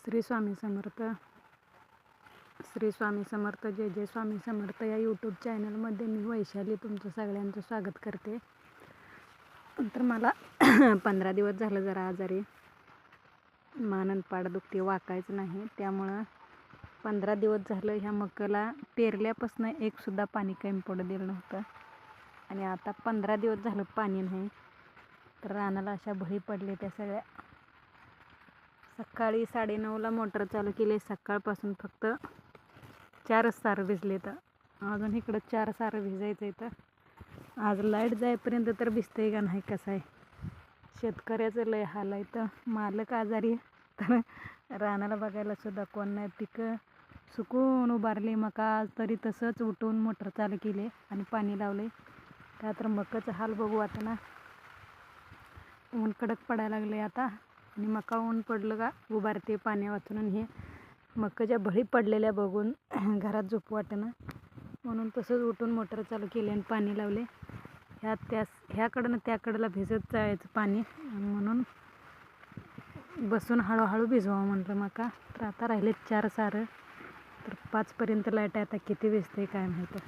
श्री स्वामी समर्थ. श्री स्वामी समर्थ. जय जय स्वामी समर्थ. या यूट्यूब चॅनलमध्ये मी वैशाली तुमचं सगळ्यांचं स्वागत करते. तर मला 15 दिवस झालं जरा आजारी, मान पाड दुखते, वाकायचं नाही. त्यामुळं 15 दिवस झालं ह्या मकाला पेरल्यापासून एकसुद्धा पाणी कमी पडू दिलं नव्हतं. आणि आता 15 दिवस झालं पाणी नाही. तर रानाला अशा बळी पडले त्या सगळ्या. सकाळी 9:30ला मोटर चालू केली. सकाळपासून फक्त 4 सारं भिजले. तर अजून इकडं 4 सारं भिजायचं आहे. तर आज लाईट जाईपर्यंत तर भिजतंय का नाही कसं आहे. शेतकऱ्याचं लय हाल आहे. तर मालक आजारी, तर रानाला बघायला सुद्धा कोण नाही. पिकं सुकून उभारली मका, तरी तसंच उठून मोटर चालू केली आणि पाणी लावले. का तर मकाचं हाल बघू आता ना. ऊन कडक पडायला लागले आता, आणि मका ऊन पडलं का उभारते पाणी वाचून. आणि हे मकाच्या बळी पडलेल्या बघून घरात झोप वाटेना, म्हणून तसंच उठून मोटर चालू केली आणि पाणी लावले. ह्याकडनं त्याकडला भिजत जायचं पाणी, म्हणून बसून हळूहळू भिजवा म्हटलं मका. तर आता राहिले 4 सारं. तर 5पर्यंत लाईट आहे. आता किती भिजते काय माहिती.